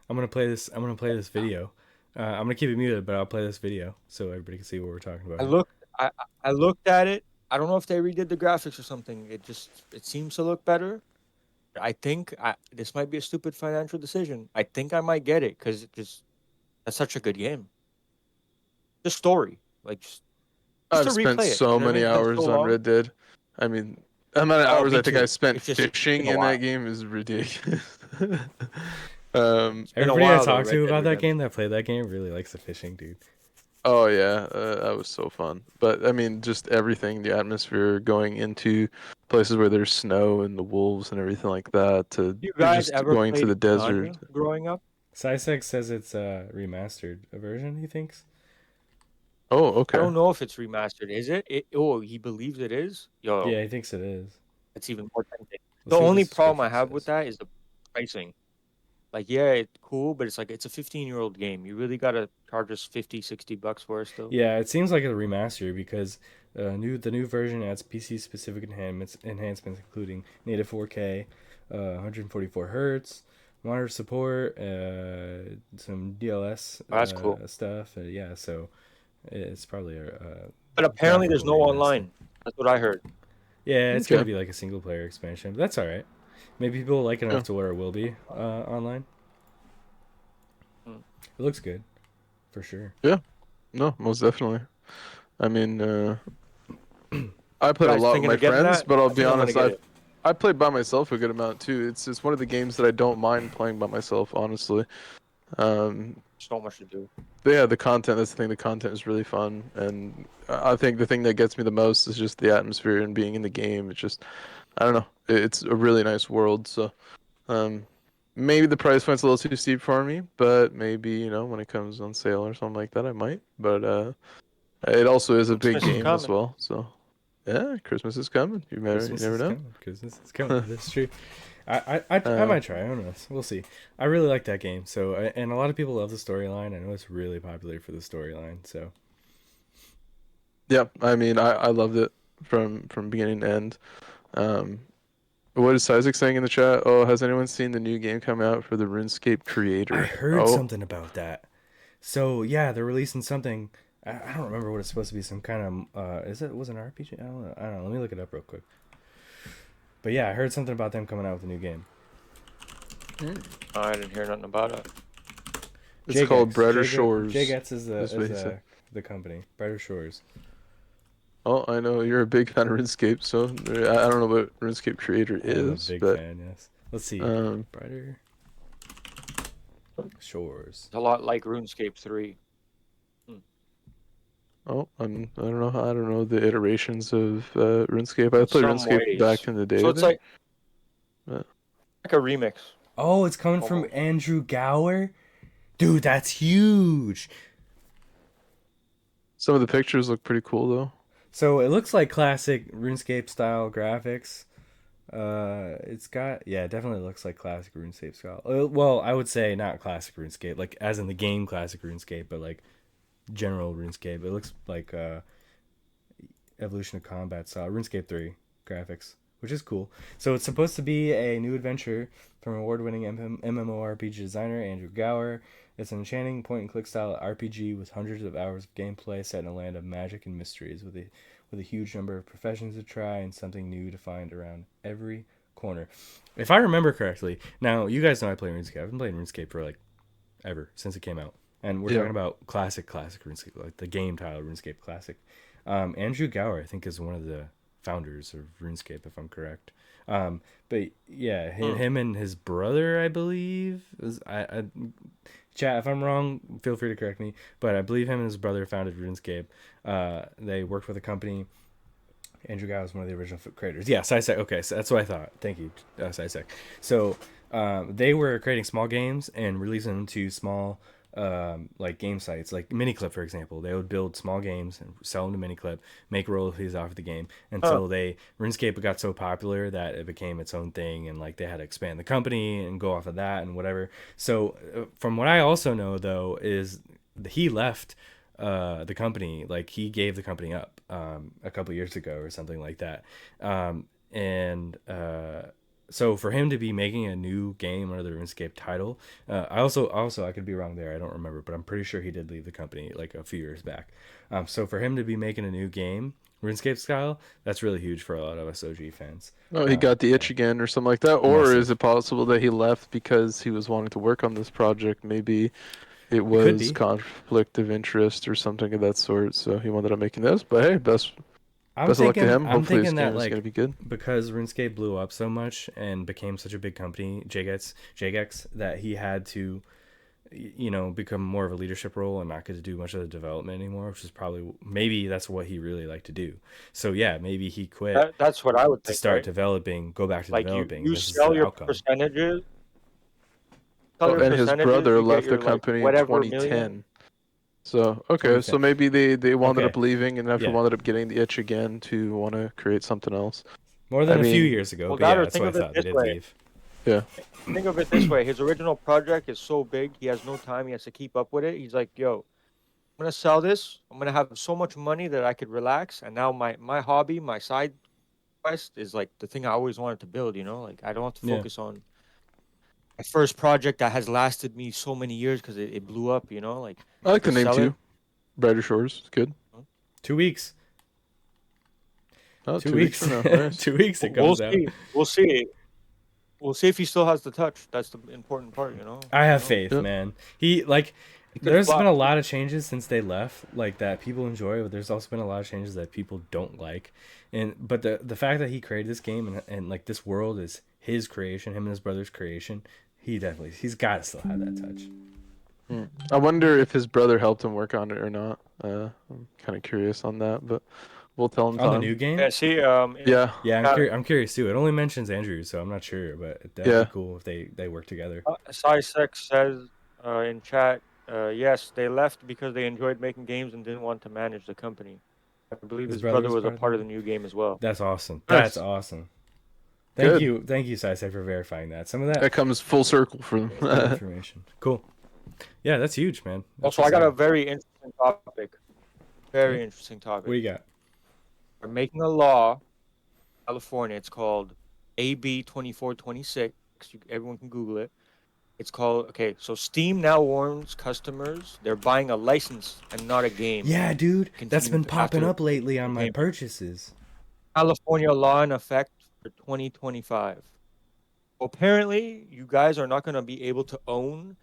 I'm gonna play this. I'm gonna play this video. I'm gonna keep it muted, but I'll play this video so everybody can see what we're talking about I here. looked, I, I looked at it. I don't know if they redid the graphics or something. It seems to look better. I think this might be a stupid financial decision. I think I might get it because that's such a good game. The story, like just to I've spent replay it. so You know what I mean? many It's been so hours on long. Red Dead. I mean, the amount of Oh, hours me I think I too. spent It's fishing been a in while. that game is ridiculous. It's been a Everybody I while though. talk Red to Dead about that Redemption. game that played that game really likes the fishing, dude. Oh yeah, that was so fun. But I mean, just everything, the atmosphere, going into places where there's snow and the wolves and everything like that, to You guys just ever going to played the desert. Gun growing up? Sisek says it's a remastered version. He thinks. Oh, I okay. don't know if it's remastered. Is it? Oh, he believes it is. Yo, Yeah, he thinks it is. it's even more tempting. Let's The see what the only problem I description have with says. that is the pricing. Like, yeah, it's cool, but it's like it's a 15-year-old game. You really gotta charge us 50, $60 for it still. Yeah, it seems like a remaster because the new version adds PC specific enhancements including native 4K, 144 hertz, monitor support, some DLS Oh, that's cool. stuff. Yeah, so it's probably a But apparently there's graphical no remaster. online. That's what I heard. Yeah, it's gonna Okay. be like a single player expansion, but that's all right. Maybe people like it Yeah. enough to where it will be online. Hmm. It looks good, for sure. Yeah. No, most definitely. I mean, I You played a guys lot with thinking my of getting friends, that? but I'll I be think I'm gonna honest, get it. I played by myself a good amount too. It's one of the games that I don't mind playing by myself, honestly. Um, So much to do. but yeah, the content, that's the thing, the content is really fun, and I think the thing that gets me the most is just the atmosphere and being in the game. It's just, I don't know, it's a really nice world. So, um, maybe the price point's a little too steep for me, but maybe, when it comes on sale or something like that, I might. But it also is a big Christmas is game as coming. well. So, yeah, Christmas is coming. You Christmas never is know. coming. Christmas is coming. That's true. I Uh, might try. I don't know. We'll see. I really like that game. So and a lot of people love the storyline. I know it's really popular for the storyline. So yeah, I mean, I loved it from beginning to end. Um, what is Isaac saying in the chat? Oh, has anyone seen the new game come out for the RuneScape I creator? heard Oh, something about that. So yeah, they're releasing something. I don't remember what it's supposed to be. Some kind of was it an RPG? I don't know. I don't know. Let me look it up real quick. But yeah, I heard something about them coming out with a new game. Oh, I didn't hear nothing about it. it's called Brighter Jagex Shores. Jagex is That's what he said. the company. Brighter Shores. Oh, I know you're a big fan of RuneScape, so I don't know what RuneScape creator I am a is, big but fan. Yes. Let's see. um, Brighter Shores. It's a lot like RuneScape 3. I don't know. I don't know the iterations of RuneScape. I In played some RuneScape ways. back in the day, So I it's think. like But a remix. Oh, it's coming from Almost. Andrew Gower. Dude, that's huge. some of the pictures look pretty cool, though. So it looks like classic RuneScape style graphics. It's got it definitely looks like classic RuneScape style. Well, I would say not classic RuneScape, like as in the game classic RuneScape, but like general RuneScape. It looks like Evolution of Combat style RuneScape 3 graphics, which is cool. So it's supposed to be a new adventure from award-winning MMORPG designer Andrew Gower. It's an enchanting point-and-click style RPG with hundreds of hours of gameplay set in a land of magic and mysteries with a huge number of professions to try and something new to find around every corner. If I remember correctly, now you guys know I play RuneScape. I've been playing RuneScape for like ever since it came out, and we're Yeah. talking about classic RuneScape, like the game title RuneScape Classic. Andrew Gower, I think, is one of the founders of RuneScape, if I'm correct. But yeah, him and his brother, I believe, chat, if I'm wrong, feel free to correct me. But I believe him and his brother founded RuneScape. They worked with a company. Andrew Gower was one of the original creators. Yeah, Sisek. Okay, so that's what I thought. Thank you, Sisek. So they were creating small games and releasing them to small like game sites, like Miniclip, for example. They would build small games and sell them to Miniclip, make royalties off of the game until RuneScape got so popular that it became its own thing, and like they had to expand the company and go off of that and whatever. So from what I also know though is he left the company, like he gave the company up a couple years ago or something like that, and so for him to be making a new game under the RuneScape title, I also I could be wrong there, I don't remember, but I'm pretty sure he did leave the company like a few years back. So for him to be making a new game RuneScape style, that's really huge for a lot of us OG fans. Oh, he got the itch again or something like that, or is it possible that he left because he was wanting to work on this project? Maybe it was conflict of interest or something of that sort, so he wound up making this. But hey, best of luck to him. Hopefully his game is going to be good. Because RuneScape blew up so much and became such a big company, Jagex, that he had to, become more of a leadership role and not get to do much of the development anymore, which is probably, maybe that's what he really liked to do. So yeah, maybe he quit. That's what I would think, to start right? developing, go back to like developing. You sell your percentages. And his brother left the company in 2010. Million. So okay, so maybe they wound up leaving and after wound up getting the itch again to want to create something else. More than a few years ago, well, but yeah, that's what I thought they did leave. Yeah. Think of it this way: his original project is so big, he has no time. He has to keep up with it. He's like, "Yo, I'm gonna sell this. I'm gonna have so much money that I could relax. And now my hobby, my side quest, is like the thing I always wanted to build. Like I don't have to focus on my first project that has lasted me so many years because it blew up. Like I like the name too. Brighter Shores, it's good. 2 weeks. Oh, 2 weeks. 2 weeks from now. Nice. 2 weeks it comes out. We'll see. We'll see if he still has the touch. That's the important part, I have faith, man. There's been a lot of changes since they left, like that people enjoy, but there's also been a lot of changes that people don't like. But the fact that he created this game and like this world is his creation, him and his brother's creation, he's got to still have that touch. I wonder if his brother helped him work on it or not. I'm kind of curious on that, but we'll tell him. On the new game? Yeah, see, I'm curious too. It only mentions Andrew, so I'm not sure, but that'd be cool if they work together. Cysex says in chat, yes, they left because they enjoyed making games and didn't want to manage the company. I believe his brother was a part of the new game as well. That's awesome. That's awesome. Thank you, Cysex, for verifying that. Some of that comes full circle for information. Cool. Yeah, that's huge, man. Also, I got a very interesting topic. Very interesting topic. What do you got? We're making a law in California. It's called AB 2426. Everyone can Google it. It's called, so Steam now warns customers they're buying a license and not a game. Yeah, dude. That's been popping up lately on my purchases. California law in effect for 2025. Apparently, you guys are not going to be able to own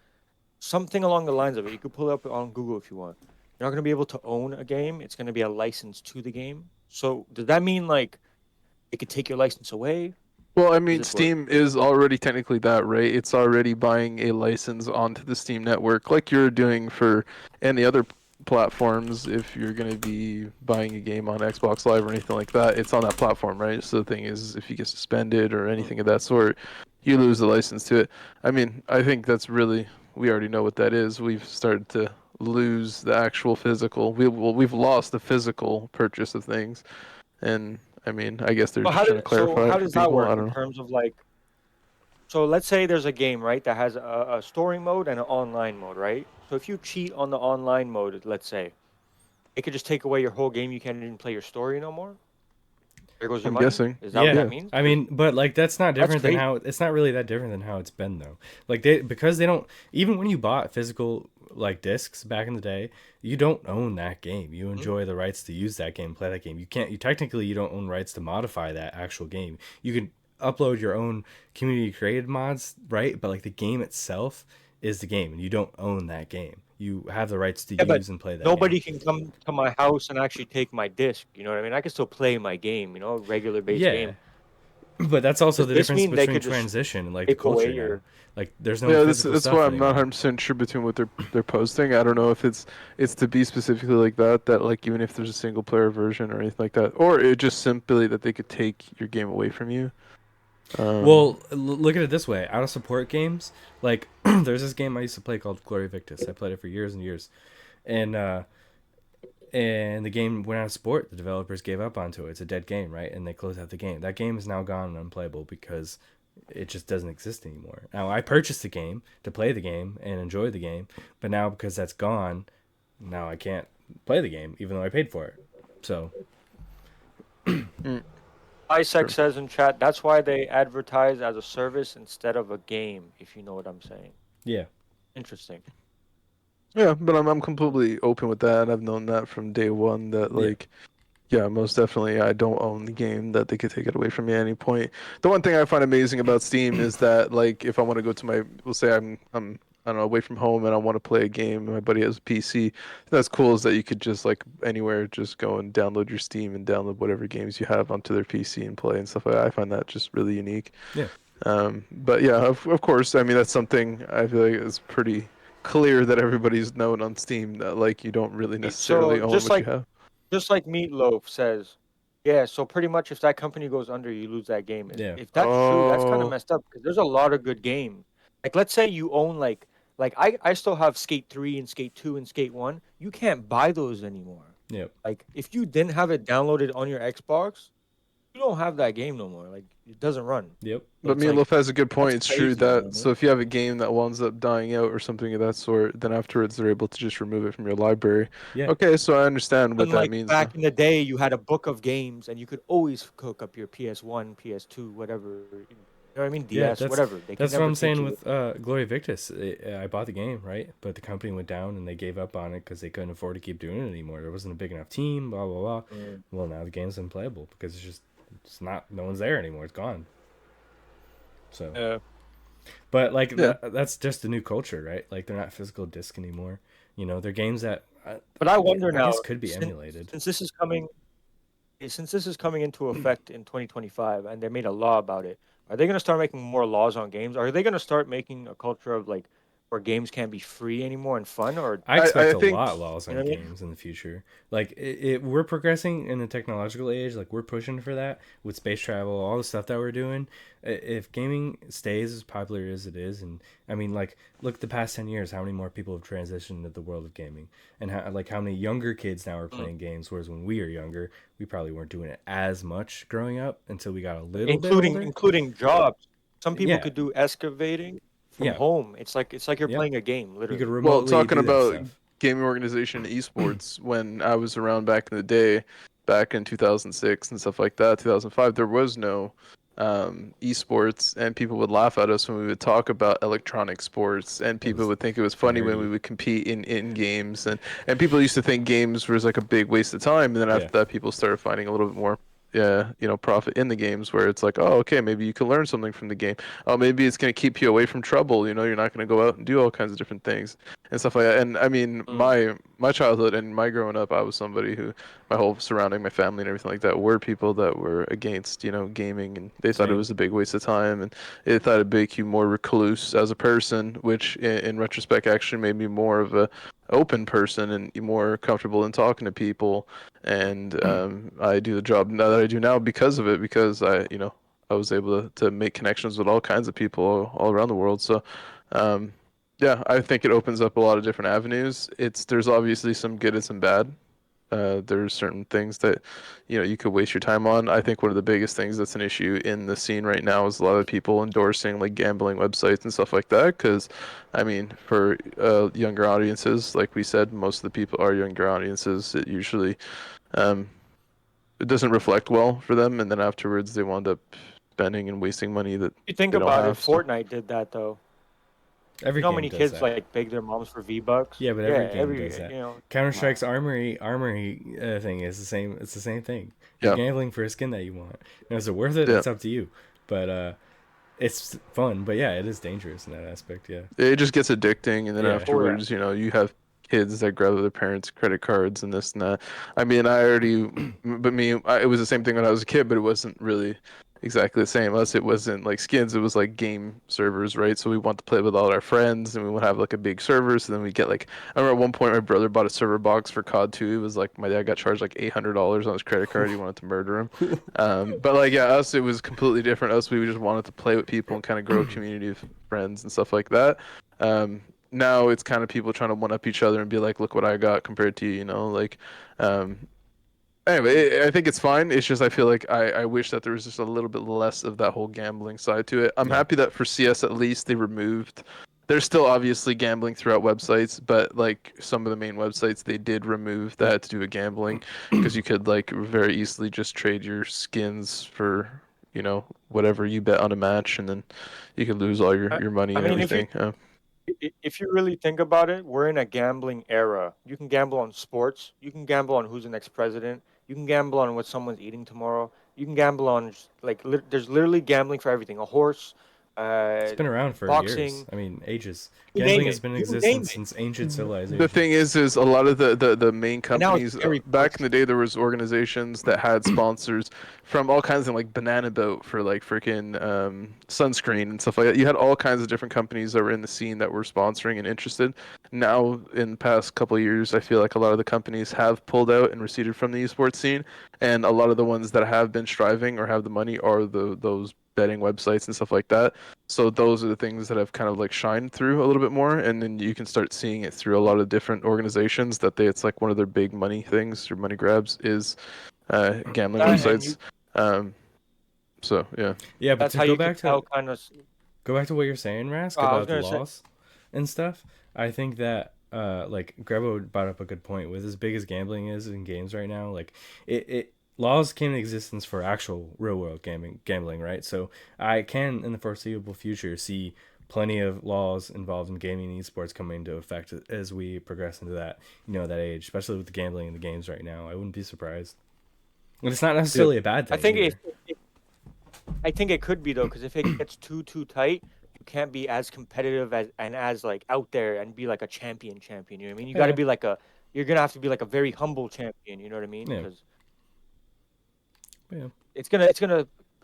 something along the lines of it. You could pull it up on Google if you want. You're not going to be able to own a game. It's going to be a license to the game. So does that mean like it could take your license away? Well, I mean, Steam is already technically that, right? It's already buying a license onto the Steam network, like you're doing for any other platforms. If you're going to be buying a game on Xbox Live or anything like that, it's on that platform, right? So the thing is, if you get suspended or anything of that sort, you lose the license to it. I mean, I think that's really, we already know what that is. We've started to lose the actual physical. We've lost the physical purchase of things, and I mean, I guess they're just trying to clarify. So how does that work in terms of like? So let's say there's a game, right, that has a story mode and an online mode, right? So if you cheat on the online mode, let's say, it could just take away your whole game. You can't even play your story no more. There goes your money. Guessing. Is that what that means? I mean, but like that's not different than how it's not really that different than how it's been though. Like because they don't, even when you bought physical like discs back in the day, you don't own that game. You enjoy the rights to use that game, play that game. You technically don't own rights to modify that actual game. You can upload your own community created mods, right? But like the game itself is the game, and you don't own that game. You have the rights to use and play that. Nobody can come to my house and actually take my disc. You know what I mean? I can still play my game. Regular based game. But that's also the difference between transition and like the culture. Like there's no. Yeah, that's why I'm not 100% sure between what they're posting. I don't know if it's to be specifically like that like even if there's a single player version or anything like that, or it just simply that they could take your game away from you. Well, look at it this way: out of support games, like there's this game I used to play called Glory Victus. I played it for years and years, and the game went out of support. The developers gave up onto it. It's a dead game, right? And they closed out the game. That game is now gone and unplayable because it just doesn't exist anymore. Now I purchased the game to play the game and enjoy the game, but now because that's gone, now I can't play the game even though I paid for it. So. Isaac says in chat, that's why they advertise as a service instead of a game, if you know what I'm saying. Yeah. Interesting. Yeah, but I'm completely open with that. I've known that from day one that like yeah, most definitely I don't own the game that they could take it away from me at any point. The one thing I find amazing about Steam is that like if I want to go to my we'll say I'm I don't know away from home and I want to play a game and my buddy has a PC, that's cool is that you could just like anywhere just go and download your Steam and download whatever games you have onto their PC and play and stuff like that. I find that just really unique. Yeah. But yeah, of course, I mean that's something I feel like is pretty clear that everybody's known on Steam that like you don't really necessarily own what you have. Just like Meatloaf says, yeah. So pretty much, if that company goes under, you lose that game. Yeah. If that's true, that's kind Oh. of messed up because there's a lot of good games. Like let's say you own like I still have Skate 3 and Skate 2 and Skate 1. You can't buy those anymore. Yep. Like if you didn't have it downloaded on your Xbox, you don't have that game no more. Like it doesn't run. Yep. But It's like, Meatloaf has a good point. It's that's true crazy, that man. so if you have a game that winds up dying out or something of that sort, then afterwards they're able to just remove it from your library. Yeah. Okay, so I understand what that Unlike means. back in the day, you had a book of games and you could always hook up your PS1, PS2, whatever. You know what I mean? DS, whatever. They could That's what never I'm take saying you with Glory Victus. I bought the game, right? But the company went down and they gave up on it because they couldn't afford to keep doing it anymore. There wasn't a big enough team, blah, blah, blah. Mm. Well, now the game's unplayable because it's not, no one's there anymore. It's gone. So, but like, Yeah. that's just the new culture, right? Like, they're not physical disc anymore. You know, they're games that, But I wonder now, guess could be emulated. since this is coming into effect in 2025, and they made a law about it, are they going to start making more laws on games? Are they going to start making a culture of like where games can't be free anymore and fun? Or I expect a think- lot of laws on You know what I mean? games in the future. Like we're progressing in the technological age. Like we're pushing for that with space travel, all the stuff that we're doing. If gaming stays as popular as it is, and I mean, like, look at the past 10 years, how many more people have transitioned to the world of gaming, and how many younger kids now are playing games. Whereas when we were younger, we probably weren't doing it as much growing up until we got a little bit older. including jobs. Some people Yeah. could do excavating from Yeah. home. It's like you're Yep. playing a game, You literally. could Well, remotely talking do that about stuff. gaming organization esports, when I was around back in the day, back in 2006 and stuff like that, 2005, there was no esports, and people would laugh at us when we would talk about electronic sports, and people would think it was funny when nerdy. we would compete in games, and people used to think games was like a big waste of time, and then after that, people started finding a little bit more profit in the games where it's like, oh, okay, maybe you can learn something from the game. Oh, maybe it's going to keep you away from trouble. You know, you're not going to go out and do all kinds of different things and stuff like that. And I mean, my childhood and my growing up, I was somebody who, my whole surrounding, my family and everything like that, were people that were against, gaming, and they thought it Same. was a big waste of time, and they thought it'd make you more recluse as a person, which in retrospect actually made me more of a open person and more comfortable in talking to people, and I do the job now that I do now because of it, because I was able to make connections with all kinds of people all around the world. So yeah, I think it opens up a lot of different avenues. There's obviously some good and some bad. There's certain things that you could waste your time on. I think one of the biggest things that's an issue in the scene right now is a lot of people endorsing like gambling websites and stuff like that, because I mean, for younger audiences, like we said, most of the people are younger audiences. It usually it doesn't reflect well for them, and then afterwards they wind up spending and wasting money that You think they don't about it, have, so- Fortnite did that though. Every You know how game many does kids that. like beg their moms for V-Bucks? Yeah, but every game does that. You know, Counter Strike's armory thing is the same. It's the same thing. You're gambling for a skin that you want. Now, is it worth it? Yeah. It's up to you. But it's fun. But yeah, it is dangerous in that aspect. Yeah. It just gets addicting, and then Yeah. afterwards, you have kids that grab their parents' credit cards and this and that. I mean, it was the same thing when I was a kid, but it wasn't really exactly the same. Us, it wasn't like skins, it was like game servers, right? So we want to play with all our friends and we would have like a big server. So then we get like, I remember at one point my brother bought a server box for COD 2. It was like my dad got charged like $800 on his credit card. He wanted to murder him. But like, yeah, us, it was completely different. Us, we just wanted to play with people and kind of grow a community of friends and stuff like that. Now it's kind of people trying to one up each other and be like, look what I got compared to you, you know, like, um, anyway, I think it's fine. It's just I feel like I wish that there was just a little bit less of that whole gambling side to it. I'm Yeah. happy that for CS at least they removed. There's still obviously gambling throughout websites, but like some of the main websites, they did remove that to do with gambling because you could like very easily just trade your skins for, you know, whatever you bet on a match, and then you could lose all I, your money I and mean, if you everything. if you really think about it, we're in a gambling era. You can gamble on sports. You can gamble on who's the next president. You can gamble on what someone's eating tomorrow. You can gamble on there's literally gambling for everything. A horse, It's uh, been around for years. boxing. I mean, ages. You name Gambling has it. been in You name existence it. since ancient The civilization. thing is a lot of the main And now it's companies very back in pushed. the day there was organizations that had sponsors from all kinds of like Banana Boat for like freaking sunscreen and stuff like that. You had all kinds of different companies that were in the scene that were sponsoring and interested. Now in the past couple of years, I feel like a lot of the companies have pulled out and receded from the esports scene, and a lot of the ones that have been striving or have the money are those betting websites and stuff like that. So those are the things that have kind of like shined through a little bit more, and then you can start seeing it through a lot of different organizations that it's like one of their big money things or money grabs is gambling That and websites. you Um, so yeah, Yeah, but that's to how you can tell kind of. go back to what you're saying, Rask, I was about the gonna say laws and stuff. I think that like Grebo brought up a good point. With as big as gambling is in games right now, like it laws came in existence for actual real world gambling, right? So I can in the foreseeable future see plenty of laws involved in gaming and esports coming into effect as we progress into that, that age, especially with the gambling in the games right now. I wouldn't be surprised. And it's not yep. necessarily a bad I thing think either. I think it could be though, because if it gets too tight, you can't be as competitive as like out there and be like a champion. You know what I mean? You got to Yeah, be like you're gonna have to be like a very humble champion. You know what I mean? yeah, Because yeah.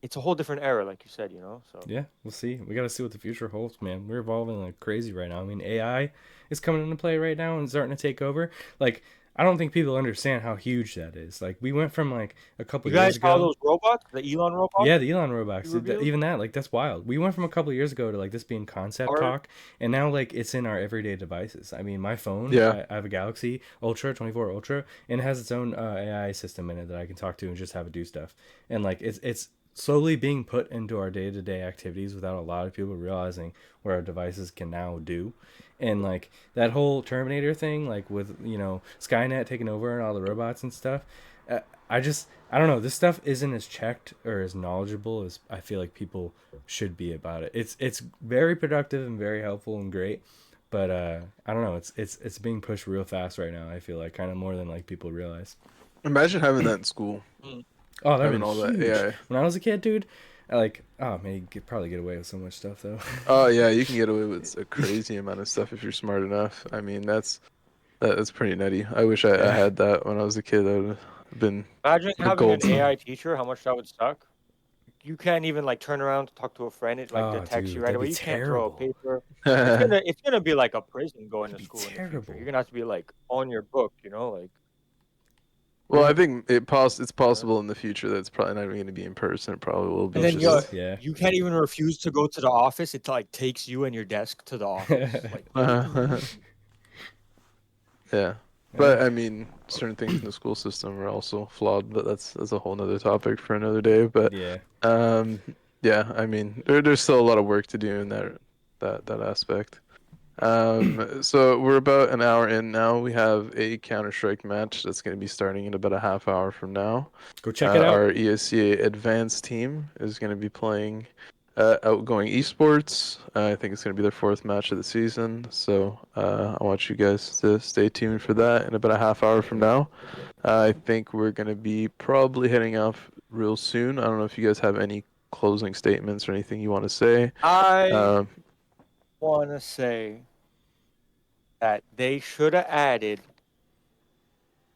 it's a whole different era, like you said. So Yeah, we'll see. We got to see what the future holds, man. We're evolving like crazy right now. I mean, AI is coming into play right now and starting to take over. Like, I don't think people understand how huge that is. Like, we went from like a couple you years guys saw ago. those robots, the Elon robots Yeah, the Elon robots. you revealed? Even that, like, that's wild. We went from a couple years ago to like this being concept Or talk, and now like it's in our everyday devices. I mean, my phone, Yeah, I have a Galaxy Ultra 24 Ultra, and it has its own AI system in it that I can talk to and just have it do stuff. And like it's slowly being put into our day to day activities without a lot of people realizing what our devices can now do. And like that whole Terminator thing, like with Skynet taking over and all the robots and stuff, uh, I don't know. This stuff isn't as checked or as knowledgeable as I feel like people should be about it. It's very productive and very helpful and great, but I don't know. It's being pushed real fast right now. I feel like kind of more than like people realize. imagine having that in school, mm, Oh, that'd having been all that huge. AI. When I was a kid, dude, oh man, you could probably get away with so much stuff though. Oh yeah, you can get away with a crazy amount of stuff if you're smart enough. I mean, that's pretty nutty. I wish I Yeah. had that when I was a kid. That would have been imagine a having an gold. AI teacher, how much that would suck. You can't even like turn around to talk to a friend. It like Oh, detects you dude, right that'd be away. You can't throw a terrible. paper. It's gonna be like a prison going That'd to be school in the future. You're terrible. gonna have to be like on your book. Like. Well, I Remember? think it's possible in the future that it's probably not even going to be in person. It probably will And be then Hopefully, just. yeah. you can't even refuse to go to the office. It like takes you and your desk to the office. Like, Yeah, Yeah. but I mean, certain things in the school system are also flawed. But that's a whole nother topic for another day. But Yeah. um, yeah, I mean, there's still a lot of work to do in that aspect. So we're about an hour in now. We have a Counter-Strike match that's going to be starting in about a half hour from now. Go check it out. Our ESCA Advanced team is going to be playing Outgoing Esports. I think it's going to be their fourth match of the season. So I want you guys to stay tuned for that in about a half hour from now. I think we're going to be probably heading off real soon. I don't know if you guys have any closing statements or anything you want to say. I Um, want to say that they should have added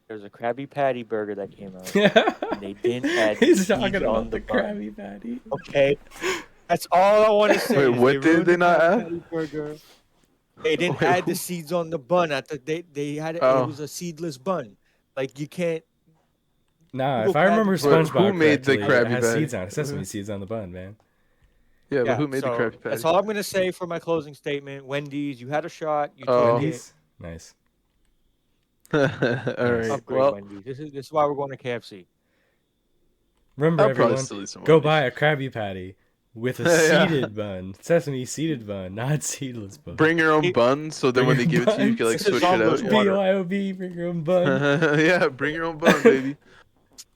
There's a Krabby Patty burger that came out, and they didn't add He's seeds talking on about the the bun. Krabby Patty. Okay, that's all I want to say. Wait, is what did ruined they the not Krabby add? Patty burger. They didn't Wait, add the who- seeds on the bun. They had it. Oh. It was a seedless bun. Like you can't. Nah, Google if I remember Krabby burger. SpongeBob Who made the correctly, it Krabby has Patty? seeds on it. Sesame seeds on the bun, man. Yeah, but Yeah, who made the so Krabby Patty? that's all I'm gonna say for my closing statement. Wendy's, you had a shot. You Oh. took it. Wendy's? Nice. All right. Upgrade Well, Wendy's. This is why we're going to KFC. Remember, I'll probably everyone, still eat some go Wendy's. buy a Krabby Patty with a Yeah. seeded bun. Sesame seeded bun, not seedless bun. Bring your own It- bun, so then Bring when they your give it to you, you can like buns. This is switch it Zomblers out. water. BYOB, bring your own bun. Yeah, bring your own bun, baby.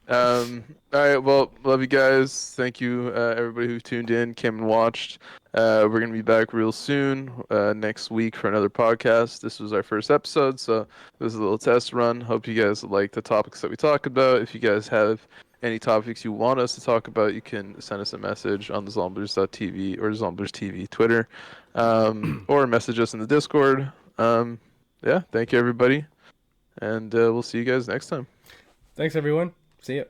All right, well, love you guys. Thank you, everybody who tuned in, came and watched. We're gonna be back real soon, next week for another podcast. This was our first episode, so this is a little test run. Hope you guys like the topics that we talk about. If you guys have any topics you want us to talk about, you can send us a message on the Zomblers.tv or Zomblers TV Twitter, or message us in the Discord. Yeah, thank you, everybody, and we'll see you guys next time. Thanks, everyone. See ya.